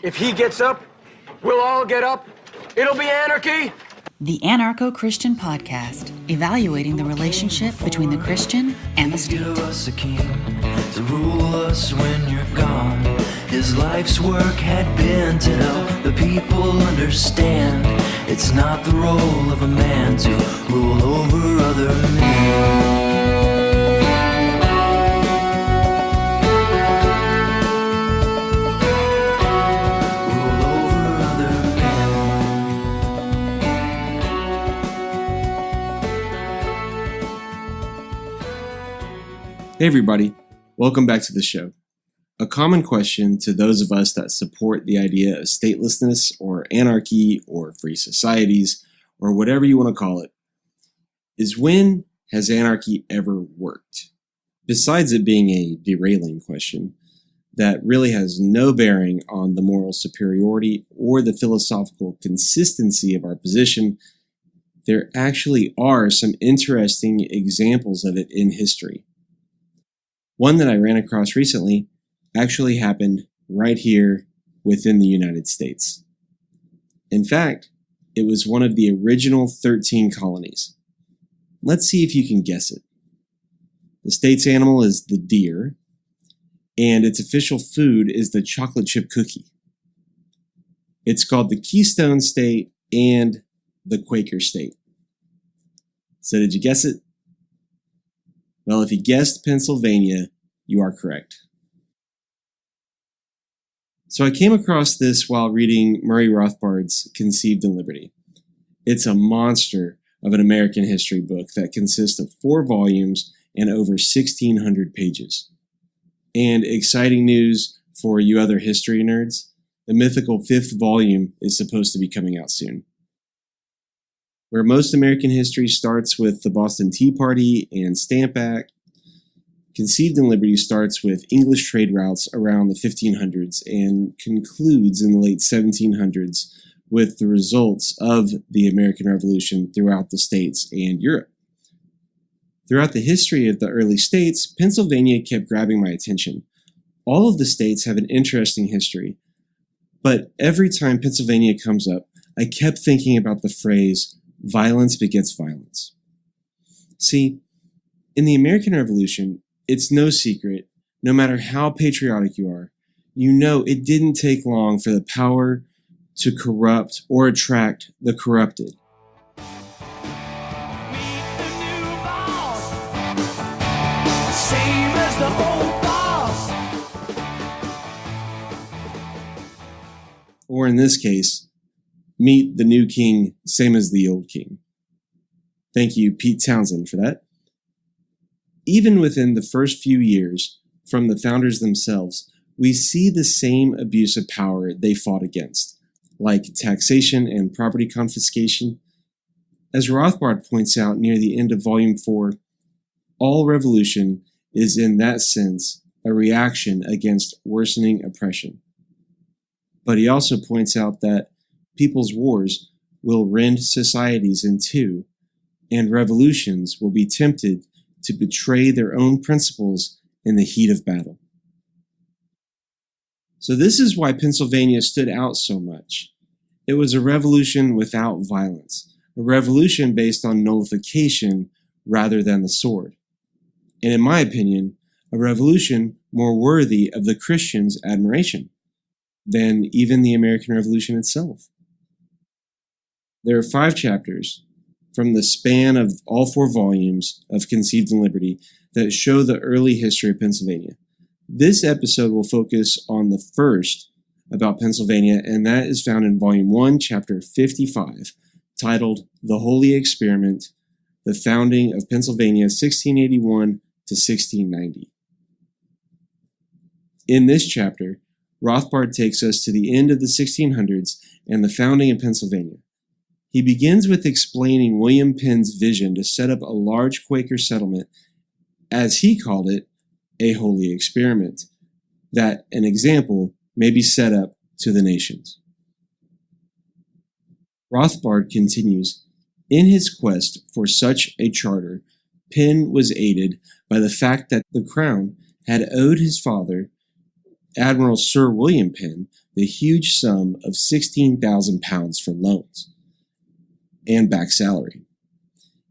If he gets up, we'll all get up. It'll be anarchy. The Anarcho-Christian Podcast, evaluating the relationship between the Christian and the state. Give us a king to rule us when you're gone. His life's work had been to help the people understand. It's not the role of a man to rule over other men. Hey everybody, welcome back to the show. A common question to those of us that support the idea of statelessness or anarchy or free societies or whatever you want to call it is, when has anarchy ever worked? Besides it being a derailing question that really has no bearing on the moral superiority or the philosophical consistency of our position, there actually are some interesting examples of it in history. One that I ran across recently actually happened right here within the United States. In fact, it was one of the original 13 colonies. Let's see if you can guess it. The state's animal is the deer, and its official food is the chocolate chip cookie. It's called the Keystone State and the Quaker State. So did you guess it? Well, if you guessed Pennsylvania, you are correct. So I came across this while reading Murray Rothbard's Conceived in Liberty. It's a monster of an American history book that consists of 4 volumes and over 1,600 pages. And exciting news for you other history nerds, the mythical 5th volume is supposed to be coming out soon. Where most American history starts with the Boston Tea Party and Stamp Act, Conceived in Liberty starts with English trade routes around the 1500s and concludes in the late 1700s with the results of the American Revolution throughout the States and Europe. Throughout the history of the early states, Pennsylvania kept grabbing my attention. All of the states have an interesting history, but every time Pennsylvania comes up, I kept thinking about the phrase, violence begets violence. See, in the American Revolution, it's no secret, no matter how patriotic you are, you know it didn't take long for the power to corrupt or attract the corrupted. Or in this case, meet the new king, same as the old king. Thank you, Pete Townsend, for that. Even within the first few years, from the founders themselves, we see the same abuse of power they fought against, like taxation and property confiscation. As Rothbard points out near the end of Volume 4, all revolution is in that sense a reaction against worsening oppression. But he also points out that people's wars will rend societies in two, and revolutions will be tempted to betray their own principles in the heat of battle. So this is why Pennsylvania stood out so much. It was a revolution without violence, a revolution based on nullification rather than the sword. And in my opinion, a revolution more worthy of the Christians' admiration than even the American Revolution itself. There are 5 chapters from the span of all 4 volumes of Conceived in Liberty that show the early history of Pennsylvania. This episode will focus on the first about Pennsylvania, and that is found in Volume 1, Chapter 55, titled The Holy Experiment, the Founding of Pennsylvania 1681 to 1690. In this chapter, Rothbard takes us to the end of the 1600s and the founding of Pennsylvania. He begins with explaining William Penn's vision to set up a large Quaker settlement, as he called it, a holy experiment, that an example may be set up to the nations. Rothbard continues, in his quest for such a charter, Penn was aided by the fact that the Crown had owed his father, Admiral Sir William Penn, the huge sum of £16,000 for loans and back salary.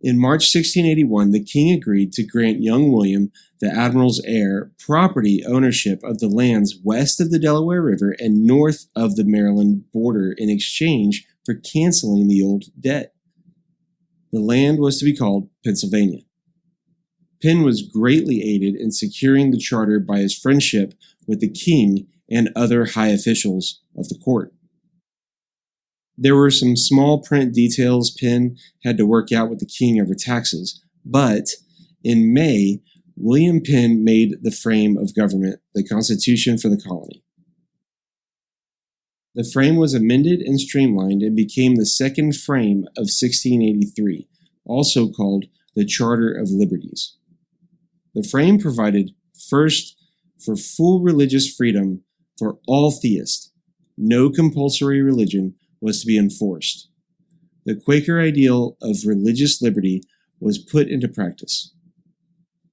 In March 1681, the king agreed to grant young William, the admiral's heir, property ownership of the lands west of the Delaware River and north of the Maryland border in exchange for canceling the old debt. The land was to be called Pennsylvania. Penn was greatly aided in securing the charter by his friendship with the king and other high officials of the court. There were some small print details Penn had to work out with the king over taxes, but in May, William Penn made the frame of government, the Constitution for the colony. The frame was amended and streamlined and became the second frame of 1683, also called the Charter of Liberties. The frame provided, first, for full religious freedom for all theists. No compulsory religion was to be enforced. The Quaker ideal of religious liberty was put into practice.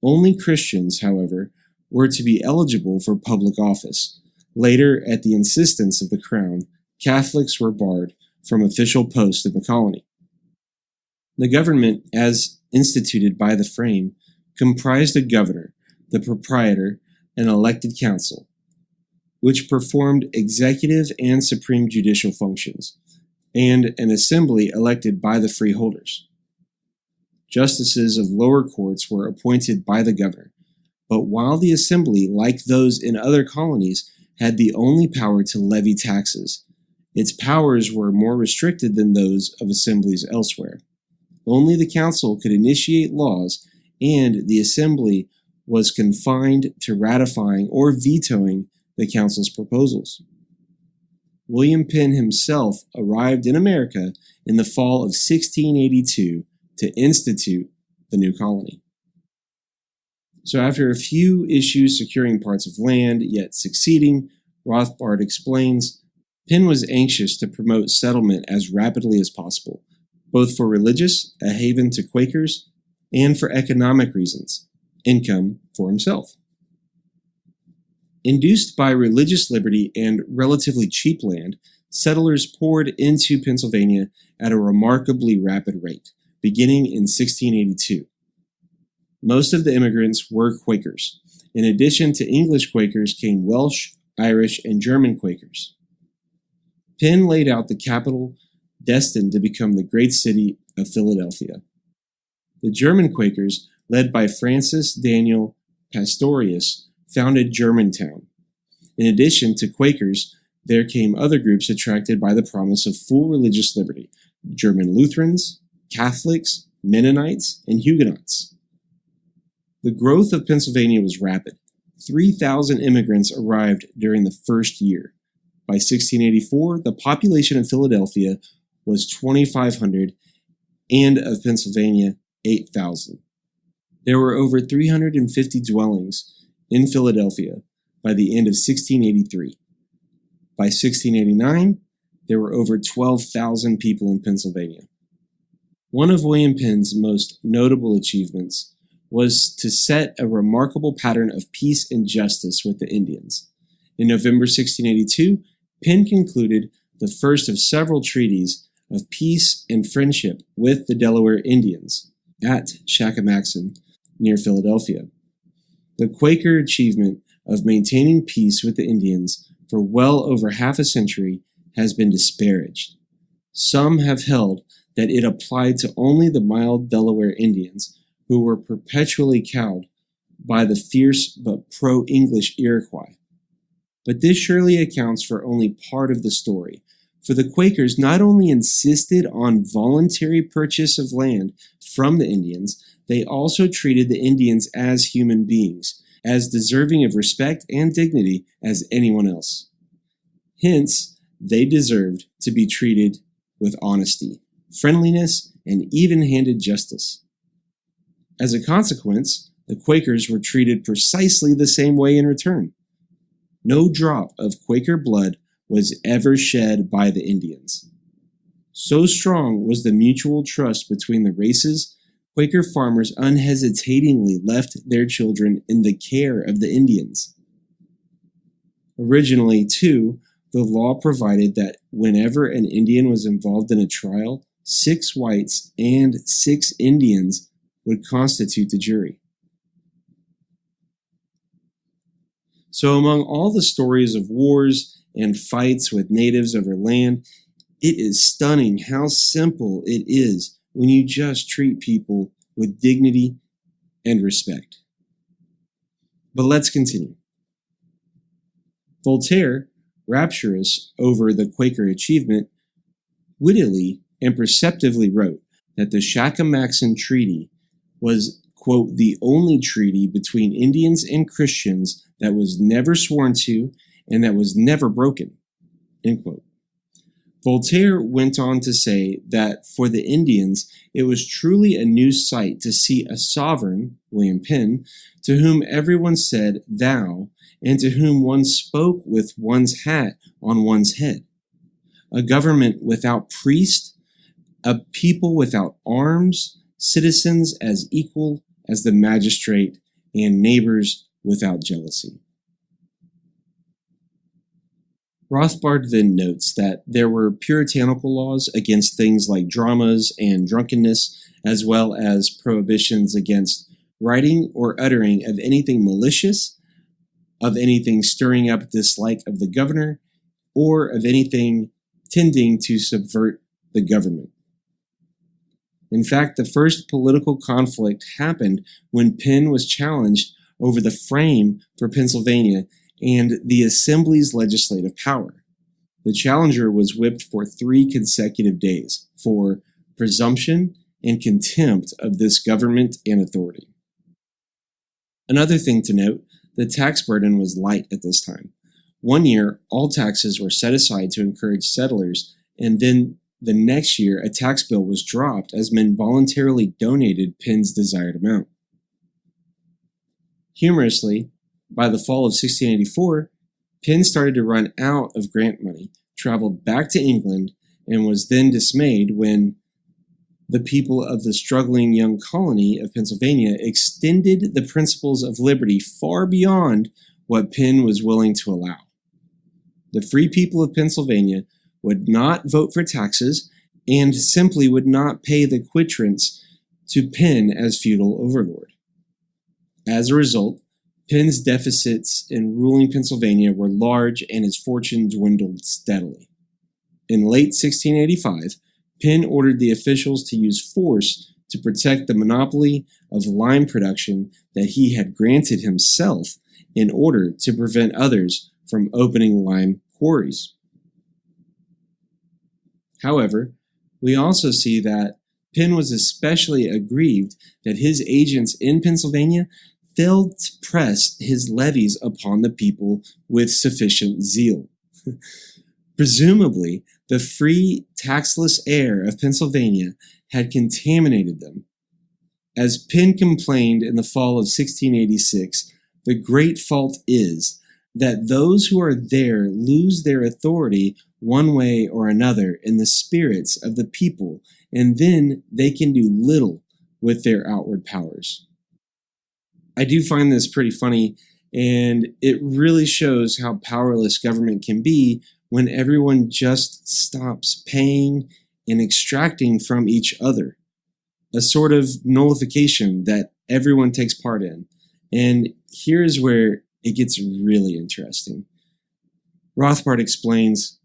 Only Christians, however, were to be eligible for public office. Later, at the insistence of the Crown, Catholics were barred from official posts in the colony. The government, as instituted by the frame, comprised a governor, the proprietor, and elected council, which performed executive and supreme judicial functions, and an assembly elected by the freeholders. Justices of lower courts were appointed by the governor, but while the assembly, like those in other colonies, had the only power to levy taxes, its powers were more restricted than those of assemblies elsewhere. Only the council could initiate laws, and the assembly was confined to ratifying or vetoing the council's proposals. William Penn himself arrived in America in the fall of 1682 to institute the new colony. So after a few issues securing parts of land, yet succeeding, Rothbard explains, Penn was anxious to promote settlement as rapidly as possible, both for religious, a haven to Quakers, and for economic reasons, income for himself. Induced by religious liberty and relatively cheap land, settlers poured into Pennsylvania at a remarkably rapid rate, beginning in 1682. Most of the immigrants were Quakers. In addition to English Quakers came Welsh, Irish, and German Quakers. Penn laid out the capital destined to become the great city of Philadelphia. The German Quakers, led by Francis Daniel Pastorius, founded Germantown. In addition to Quakers, there came other groups attracted by the promise of full religious liberty: German Lutherans, Catholics, Mennonites, and Huguenots. The growth of Pennsylvania was rapid. 3,000 immigrants arrived during the first year. By 1684, the population of Philadelphia was 2,500 and of Pennsylvania, 8,000. There were over 350 dwellings in Philadelphia by the end of 1683. By 1689, there were over 12,000 people in Pennsylvania. One of William Penn's most notable achievements was to set a remarkable pattern of peace and justice with the Indians. In November 1682, Penn concluded the first of several treaties of peace and friendship with the Delaware Indians at Shakamaxon near Philadelphia. The Quaker achievement of maintaining peace with the Indians for well over half a century has been disparaged. Some have held that it applied to only the mild Delaware Indians, who were perpetually cowed by the fierce but pro-English Iroquois. But this surely accounts for only part of the story, for the Quakers not only insisted on voluntary purchase of land from the Indians, they also treated the Indians as human beings, as deserving of respect and dignity as anyone else. Hence, they deserved to be treated with honesty, friendliness, and even-handed justice. As a consequence, the Quakers were treated precisely the same way in return. No drop of Quaker blood was ever shed by the Indians. So strong was the mutual trust between the races, Quaker farmers unhesitatingly left their children in the care of the Indians. Originally, too, the law provided that whenever an Indian was involved in a trial, 6 whites and 6 Indians would constitute the jury. So among all the stories of wars and fights with natives over land, it is stunning how simple it is when you just treat people with dignity and respect. But let's continue. Voltaire, rapturous over the Quaker achievement, wittily and perceptively wrote that the Shakamaxon Treaty was, quote, the only treaty between Indians and Christians that was never sworn to and that was never broken, end quote. Voltaire went on to say that for the Indians, it was truly a new sight to see a sovereign, William Penn, to whom everyone said thou, and to whom one spoke with one's hat on one's head. A government without priest, a people without arms, citizens as equal as the magistrate, and neighbors without jealousy. Rothbard then notes that there were puritanical laws against things like dramas and drunkenness, as well as prohibitions against writing or uttering of anything malicious, of anything stirring up dislike of the governor, or of anything tending to subvert the government. In fact, the first political conflict happened when Penn was challenged over the frame for Pennsylvania and the Assembly's legislative power. The challenger was whipped for 3 consecutive days for presumption and contempt of this government and authority. Another thing to note, the tax burden was light at this time. One year, all taxes were set aside to encourage settlers, and then the next year, a tax bill was dropped as men voluntarily donated Penn's desired amount. Humorously, by the fall of 1684, Penn started to run out of grant money, traveled back to England, and was then dismayed when the people of the struggling young colony of Pennsylvania extended the principles of liberty far beyond what Penn was willing to allow. The free people of Pennsylvania would not vote for taxes and simply would not pay the quittance to Penn as feudal overlord. As a result, Penn's deficits in ruling Pennsylvania were large and his fortune dwindled steadily. In late 1685, Penn ordered the officials to use force to protect the monopoly of lime production that he had granted himself in order to prevent others from opening lime quarries. However, we also see that Penn was especially aggrieved that his agents in Pennsylvania failed to press his levies upon the people with sufficient zeal. Presumably, the free, taxless air of Pennsylvania had contaminated them. As Penn complained in the fall of 1686, the great fault is that those who are there lose their authority one way or another in the spirits of the people, and then they can do little with their outward powers. I do find this pretty funny, and it really shows how powerless government can be when everyone just stops paying and extracting from each other. A sort of nullification that everyone takes part in. And here's where it gets really interesting. Rothbard explains,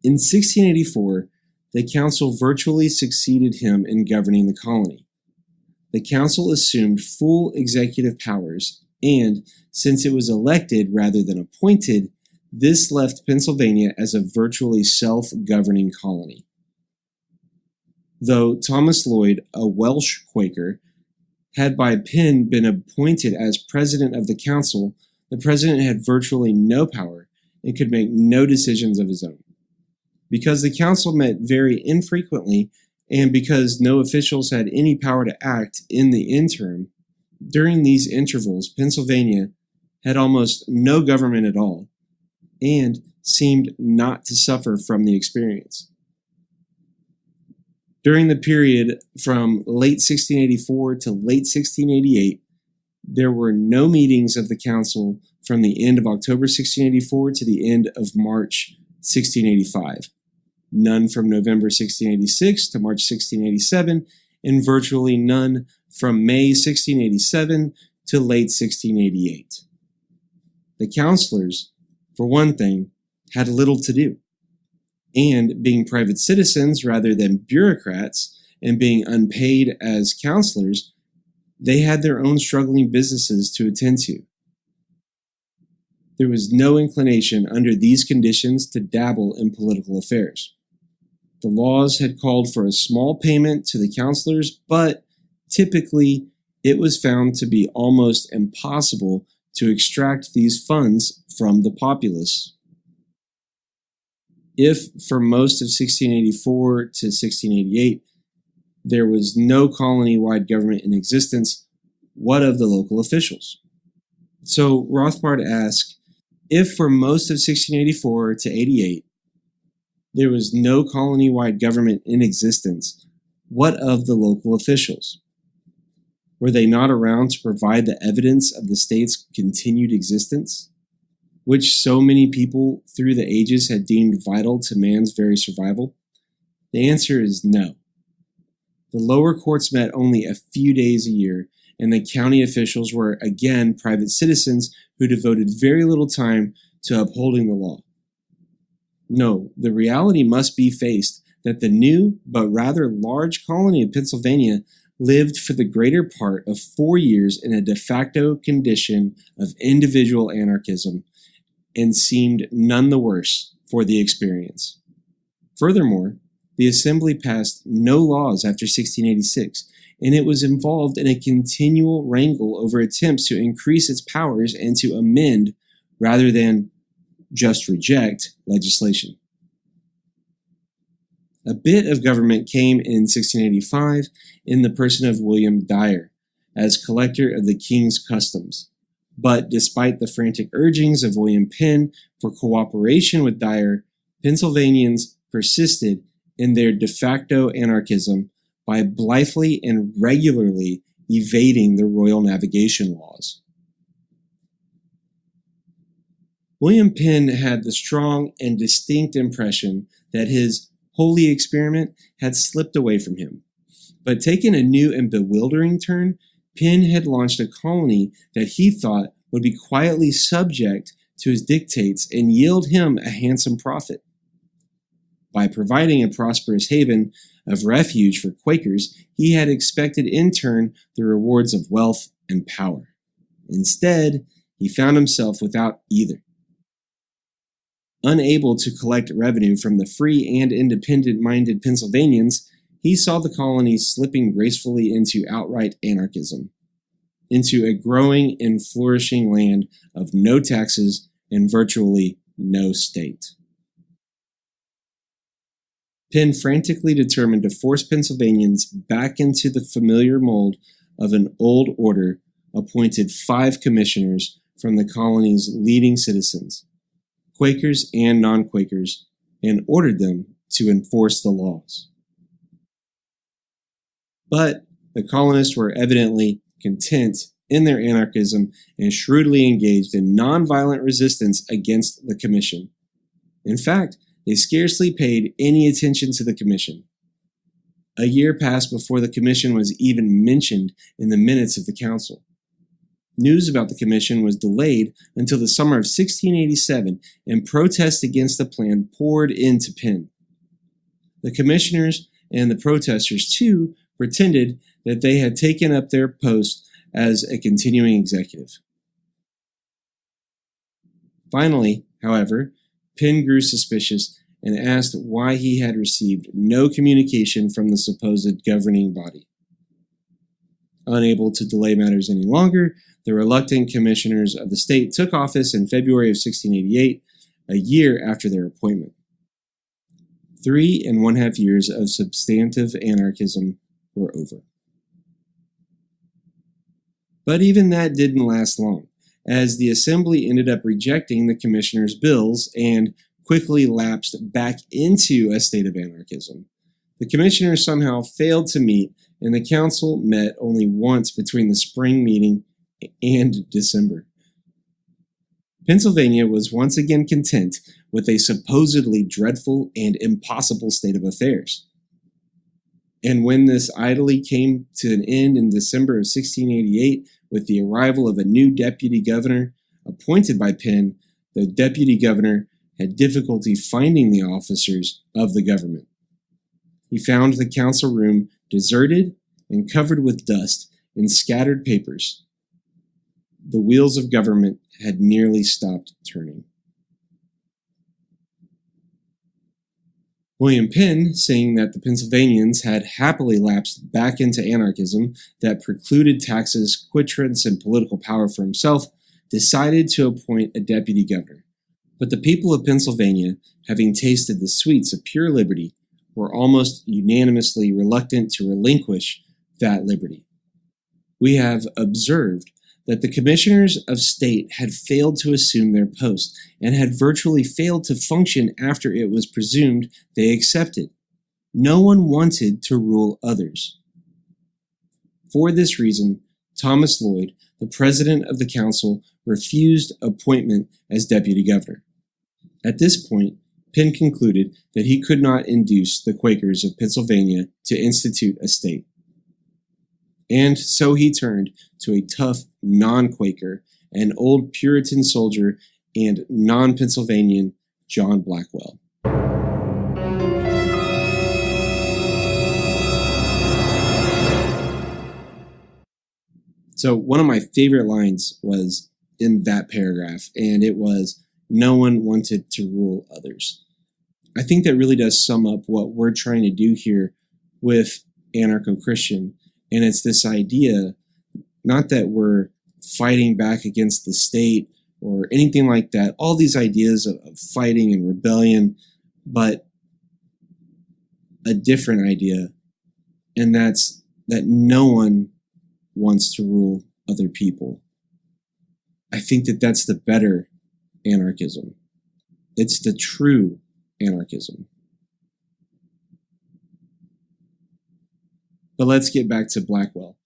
in 1684, the council virtually succeeded him in governing the colony. The council assumed full executive powers, and since it was elected rather than appointed, this left Pennsylvania as a virtually self-governing colony. Though Thomas Lloyd, a Welsh Quaker, had by Penn been appointed as president of the council, the president had virtually no power and could make no decisions of his own. Because the council met very infrequently, and because no officials had any power to act in the interim, during these intervals, Pennsylvania had almost no government at all, and seemed not to suffer from the experience. During the period from late 1684 to late 1688, there were no meetings of the council from the end of October 1684 to the end of March 1685, none from November 1686 to March 1687, and virtually none from May 1687 to late 1688. The counselors, for one thing, had little to do, and being private citizens rather than bureaucrats and being unpaid as counselors, they had their own struggling businesses to attend to. There was no inclination under these conditions to dabble in political affairs. The laws had called for a small payment to the counselors, but typically it was found to be almost impossible to extract these funds from the populace. If for most of 1684 to 1688 there was no colony-wide government in existence, what of the local officials? So Rothbard asked, if for most of 1684 to 88 there was no colony-wide government in existence, what of the local officials? Were they not around to provide the evidence of the state's continued existence, which so many people through the ages had deemed vital to man's very survival? The answer is no. The lower courts met only a few days a year, and the county officials were again private citizens who devoted very little time to upholding the law. No, the reality must be faced that the new but rather large colony of Pennsylvania lived for the greater part of 4 years in a de facto condition of individual anarchism and seemed none the worse for the experience. Furthermore, the Assembly passed no laws after 1686, and it was involved in a continual wrangle over attempts to increase its powers and to amend, rather than just reject, legislation. A bit of government came in 1685 in the person of William Dyer as collector of the King's customs. But despite the frantic urgings of William Penn for cooperation with Dyer, Pennsylvanians persisted in their de facto anarchism by blithely and regularly evading the royal navigation laws. William Penn had the strong and distinct impression that his holy experiment had slipped away from him. But taking a new and bewildering turn, Penn had launched a colony that he thought would be quietly subject to his dictates and yield him a handsome profit. By providing a prosperous haven of refuge for Quakers, he had expected in turn the rewards of wealth and power. Instead, he found himself without either. Unable to collect revenue from the free and independent-minded Pennsylvanians, he saw the colony slipping gracefully into outright anarchism, into a growing and flourishing land of no taxes and virtually no state. Penn frantically determined to force Pennsylvanians back into the familiar mold of an old order, appointed 5 commissioners from the colony's leading citizens, Quakers and non-Quakers, and ordered them to enforce the laws. But the colonists were evidently content in their anarchism and shrewdly engaged in nonviolent resistance against the commission. In fact, they scarcely paid any attention to the commission. A year passed before the commission was even mentioned in the minutes of the council. News about the commission was delayed until the summer of 1687, and protests against the plan poured into Penn. The commissioners and the protesters, too, pretended that they had taken up their post as a continuing executive. Finally, however, Penn grew suspicious and asked why he had received no communication from the supposed governing body. Unable to delay matters any longer, the reluctant commissioners of the state took office in February of 1688, a year after their appointment. 3.5 years of substantive anarchism were over. But even that didn't last long, as the Assembly ended up rejecting the commissioners' bills and quickly lapsed back into a state of anarchism. The commissioners somehow failed to meet, and the council met only once between the spring meeting and December. Pennsylvania was once again content with a supposedly dreadful and impossible state of affairs. And when this idly came to an end in December of 1688 with the arrival of a new deputy governor appointed by Penn, the deputy governor had difficulty finding the officers of the government. He found the council room deserted and covered with dust and scattered papers. The wheels of government had nearly stopped turning. William Penn, seeing that the Pennsylvanians had happily lapsed back into anarchism that precluded taxes, quitrents, and political power for himself, decided to appoint a deputy governor. But the people of Pennsylvania, having tasted the sweets of pure liberty, were almost unanimously reluctant to relinquish that liberty. We have observed that the commissioners of state had failed to assume their post and had virtually failed to function after it was presumed they accepted. No one wanted to rule others. For this reason, Thomas Lloyd, the president of the council, refused appointment as deputy governor. At this point, Penn concluded that he could not induce the Quakers of Pennsylvania to institute a state. And so he turned to a tough non-Quaker, an old Puritan soldier, and non-Pennsylvanian John Blackwell. So one of my favorite lines was in that paragraph, and it was, "No one wanted to rule others." I think that really does sum up what we're trying to do here with anarcho-Christian. And it's this idea, not that we're fighting back against the state or anything like that, all these ideas of fighting and rebellion, but a different idea, and that's that no one wants to rule other people. I think that that's the better anarchism. It's the true anarchism. But let's get back to Blackwell.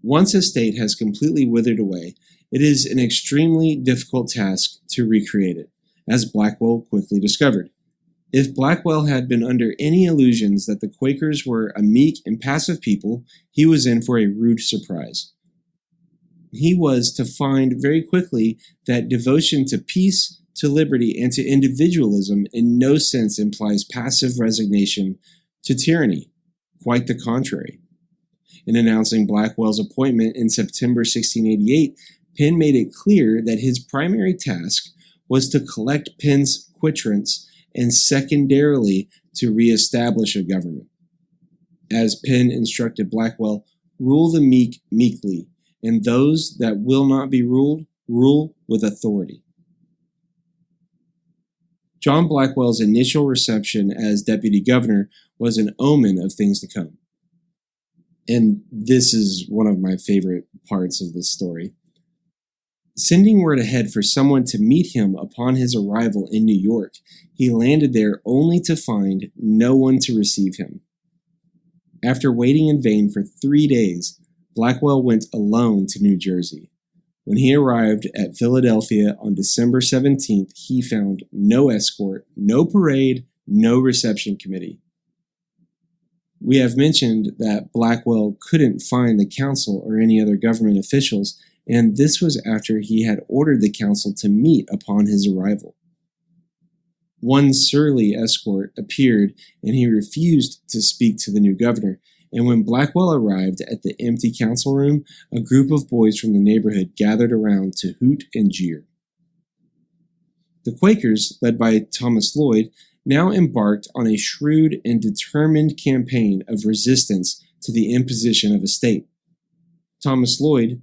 Once a state has completely withered away, it is an extremely difficult task to recreate it, as Blackwell quickly discovered. If Blackwell had been under any illusions that the Quakers were a meek and passive people, he was in for a rude surprise. He was to find very quickly that devotion to peace, to liberty, and to individualism in no sense implies passive resignation to tyranny. Quite the contrary. In announcing Blackwell's appointment in September 1688, Penn made it clear that his primary task was to collect Penn's quitrents and secondarily to reestablish a government. As Penn instructed Blackwell, "Rule the meek meekly, and those that will not be ruled, rule with authority." John Blackwell's initial reception as deputy governor was an omen of things to come. And this is one of my favorite parts of this story. Sending word ahead for someone to meet him upon his arrival in New York, he landed there only to find no one to receive him. After waiting in vain for 3 days, Blackwell went alone to New Jersey. When he arrived at Philadelphia on December 17th, he found no escort, no parade, no reception committee. We have mentioned that Blackwell couldn't find the council or any other government officials, and this was after he had ordered the council to meet upon his arrival. One surly escort appeared, and he refused to speak to the new governor, and when Blackwell arrived at the empty council room, a group of boys from the neighborhood gathered around to hoot and jeer. The Quakers, led by Thomas Lloyd, now embarked on a shrewd and determined campaign of resistance to the imposition of a state. Thomas Lloyd,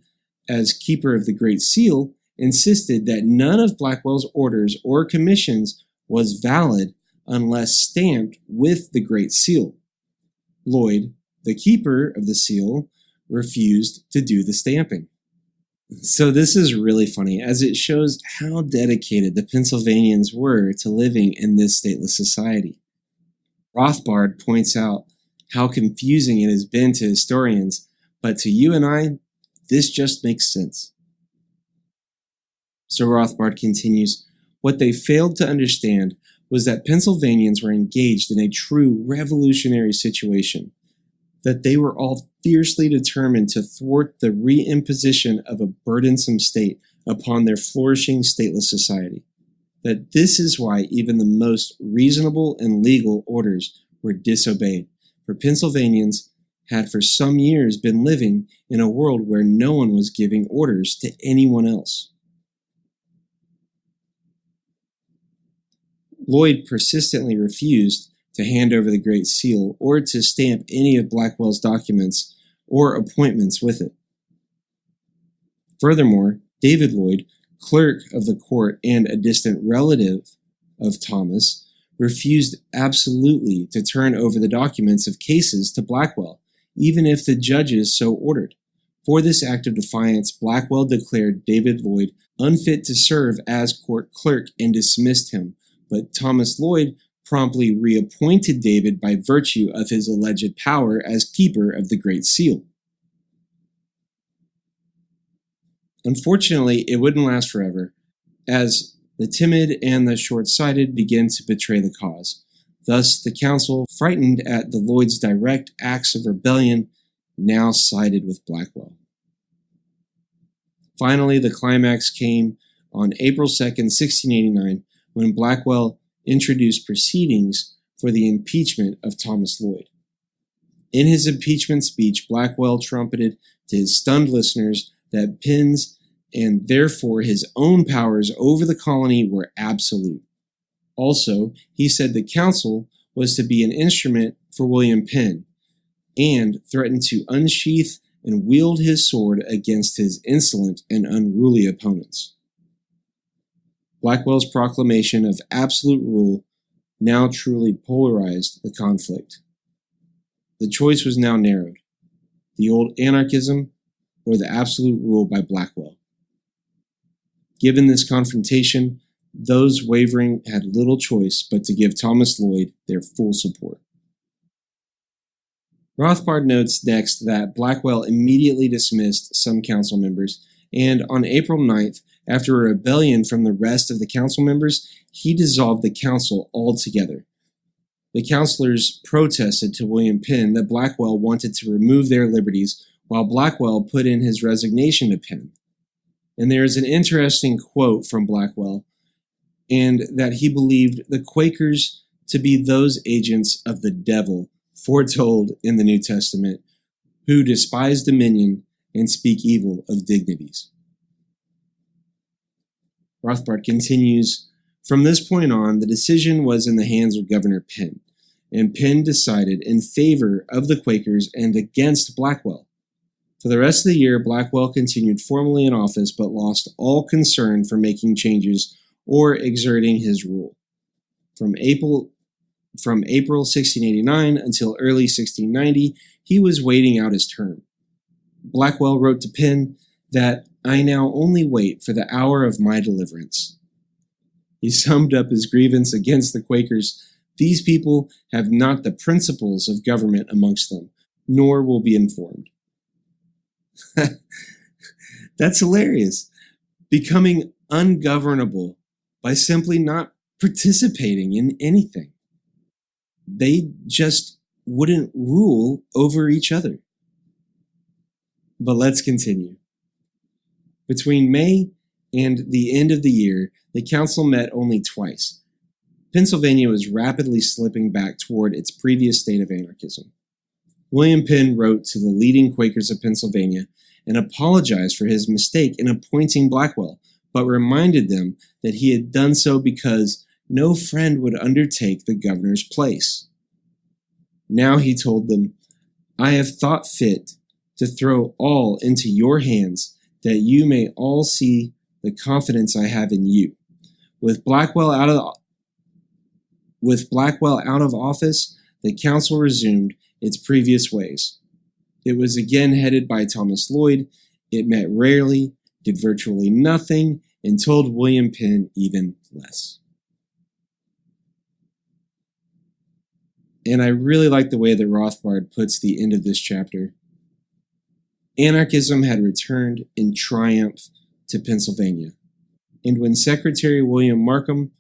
as keeper of the Great Seal, insisted that none of Blackwell's orders or commissions was valid unless stamped with the Great Seal. Lloyd, the keeper of the seal, refused to do the stamping. So this is really funny, as it shows how dedicated the Pennsylvanians were to living in this stateless society. Rothbard points out how confusing it has been to historians, but to you and I, this just makes sense. So Rothbard continues, What they failed to understand was that Pennsylvanians were engaged in a true revolutionary situation, that they were all fiercely determined to thwart the reimposition of a burdensome state upon their flourishing stateless society, that this is why even the most reasonable and legal orders were disobeyed, for Pennsylvanians had for some years been living in a world where no one was giving orders to anyone else. Lloyd persistently refused to hand over the Great Seal or to stamp any of Blackwell's documents or appointments with it. Furthermore, David Lloyd, clerk of the court and a distant relative of Thomas, refused absolutely to turn over the documents of cases to Blackwell, even if the judges so ordered. For this act of defiance, Blackwell declared David Lloyd unfit to serve as court clerk and dismissed him, but Thomas Lloyd promptly reappointed David by virtue of his alleged power as keeper of the Great Seal. Unfortunately, it wouldn't last forever, as the timid and the short-sighted began to betray the cause. Thus, the council, frightened at the Lloyd's direct acts of rebellion, now sided with Blackwell. Finally, the climax came on April 2nd, 1689, when Blackwell introduced proceedings for the impeachment of Thomas Lloyd. In his impeachment speech, Blackwell trumpeted to his stunned listeners that Penn's and therefore his own powers over the colony were absolute. Also, he said the council was to be an instrument for William Penn, and threatened to unsheath and wield his sword against his insolent and unruly opponents. Blackwell's proclamation of absolute rule now truly polarized the conflict. The choice was now narrowed: the old anarchism or the absolute rule by Blackwell. Given this confrontation, those wavering had little choice but to give Thomas Lloyd their full support. Rothbard notes next that Blackwell immediately dismissed some council members, and on April 9th, after a rebellion from the rest of the council members, he dissolved the council altogether. The councilors protested to William Penn that Blackwell wanted to remove their liberties, while Blackwell put in his resignation to Penn. And there is an interesting quote from Blackwell, and that he believed the Quakers to be those agents of the devil foretold in the New Testament, who despise dominion and speak evil of dignities. Rothbard continues, from this point on, the decision was in the hands of Governor Penn, and Penn decided in favor of the Quakers and against Blackwell. For the rest of the year, Blackwell continued formally in office, but lost all concern for making changes or exerting his rule. From April 1689 until early 1690, he was waiting out his term. Blackwell wrote to Penn that I now only wait for the hour of my deliverance. He summed up his grievance against the Quakers. These people have not the principles of government amongst them, nor will be informed. That's hilarious. Becoming ungovernable by simply not participating in anything. They just wouldn't rule over each other. But let's continue. Between May and the end of the year, the council met only twice. Pennsylvania was rapidly slipping back toward its previous state of anarchism. William Penn wrote to the leading Quakers of Pennsylvania and apologized for his mistake in appointing Blackwell, but reminded them that he had done so because no friend would undertake the governor's place. Now he told them, I have thought fit to throw all into your hands, that you may all see the confidence I have in you. With Blackwell out of office, the council resumed its previous ways. It was again headed by Thomas Lloyd. It met rarely, did virtually nothing, and told William Penn even less. And I really like the way that Rothbard puts the end of this chapter. Anarchism had returned in triumph to Pennsylvania. And when Secretary William Markham,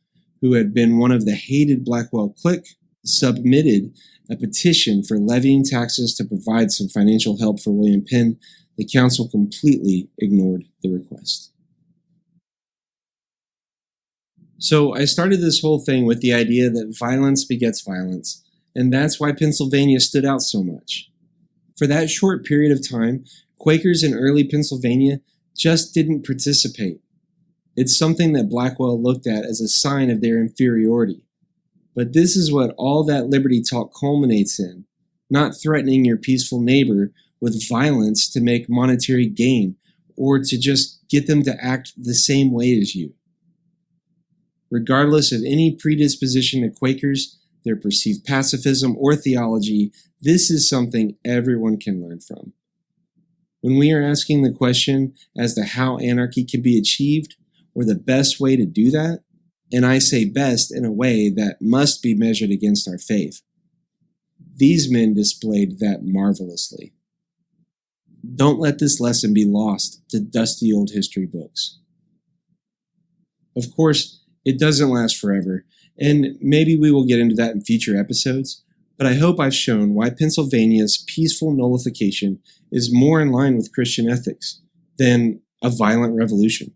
who had been one of the hated Blackwell clique, submitted a petition for levying taxes to provide some financial help for William Penn, the council completely ignored the request. So I started this whole thing with the idea that violence begets violence, and that's why Pennsylvania stood out so much. For that short period of time, Quakers in early Pennsylvania just didn't participate. It's something that Blackwell looked at as a sign of their inferiority. But this is what all that liberty talk culminates in, not threatening your peaceful neighbor with violence to make monetary gain or to just get them to act the same way as you. Regardless of any predisposition to Quakers, their perceived pacifism, or theology, this is something everyone can learn from. When we are asking the question as to how anarchy can be achieved, or the best way to do that, and I say best in a way that must be measured against our faith, these men displayed that marvelously. Don't let this lesson be lost to dusty old history books. Of course, it doesn't last forever, and maybe we will get into that in future episodes, but I hope I've shown why Pennsylvania's peaceful nullification is more in line with Christian ethics than a violent revolution.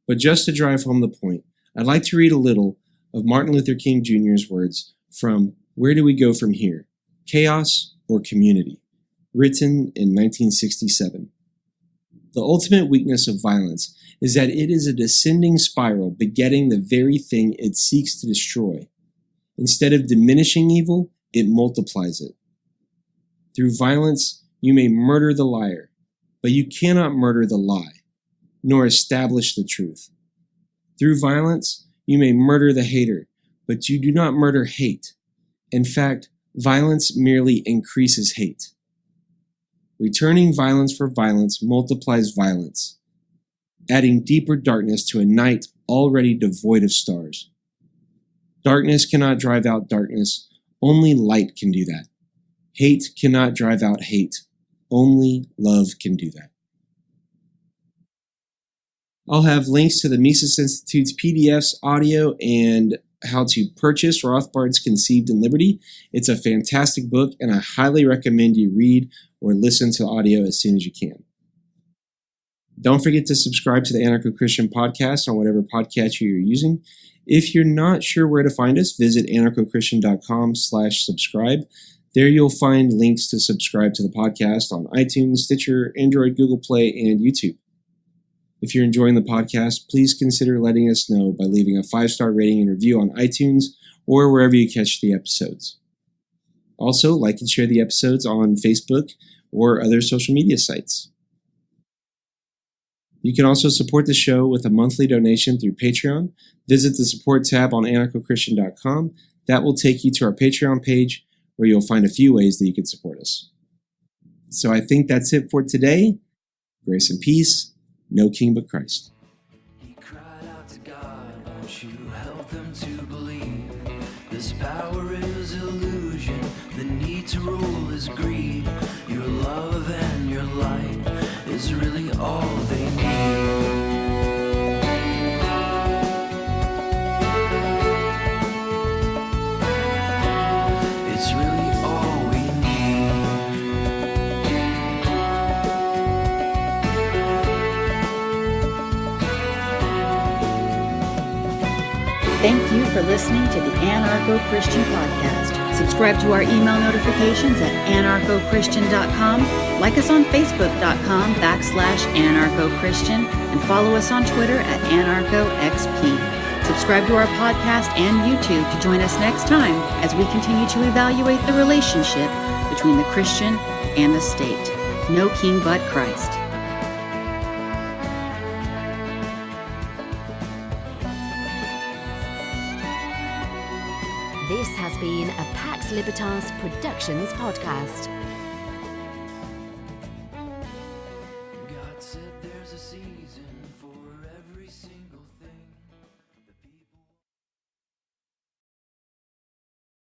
But just to drive home the point, I'd like to read a little of Martin Luther King Jr.'s words from Where Do We Go From Here? Chaos or Community? Written in 1967. The ultimate weakness of violence is that it is a descending spiral begetting the very thing it seeks to destroy. Instead of diminishing evil, it multiplies it. Through violence, you may murder the liar, but you cannot murder the lie, nor establish the truth. Through violence, you may murder the hater, but you do not murder hate. In fact, violence merely increases hate. Returning violence for violence multiplies violence, adding deeper darkness to a night already devoid of stars. Darkness cannot drive out darkness. Only light can do that. Hate cannot drive out hate. Only love can do that. I'll have links to the Mises Institute's PDFs, audio, and how to purchase Rothbard's Conceived in Liberty. It's a fantastic book, and I highly recommend you read or listen to the audio as soon as you can. Don't forget to subscribe to the Anarcho-Christian podcast on whatever podcatcher you're using. If you're not sure where to find us, visit anarchochristian.com/subscribe. There you'll find links to subscribe to the podcast on iTunes, Stitcher, Android, Google Play, and YouTube. If you're enjoying the podcast, please consider letting us know by leaving a 5-star rating and review on iTunes or wherever you catch the episodes. Also, like and share the episodes on Facebook or other social media sites. You can also support the show with a monthly donation through Patreon. Visit the support tab on anarchochristian.com. That will take you to our Patreon page where you'll find a few ways that you can support us. So I think that's it for today. Grace and peace. No king but Christ. He cried out to God, won't you help them to believe? This power is illusion, the need to rule is greed. Your love and your light is really all they need. It's really all we need. Thank you for listening to the Anarcho-Christian Podcast. Subscribe to our email notifications at anarchochristian.com, like us on facebook.com/anarchochristian, and follow us on Twitter at anarchoxp. Subscribe to our podcast and YouTube to join us next time as we continue to evaluate the relationship between the Christian and the state. No king but Christ. This has been a Pax Libertas Productions podcast.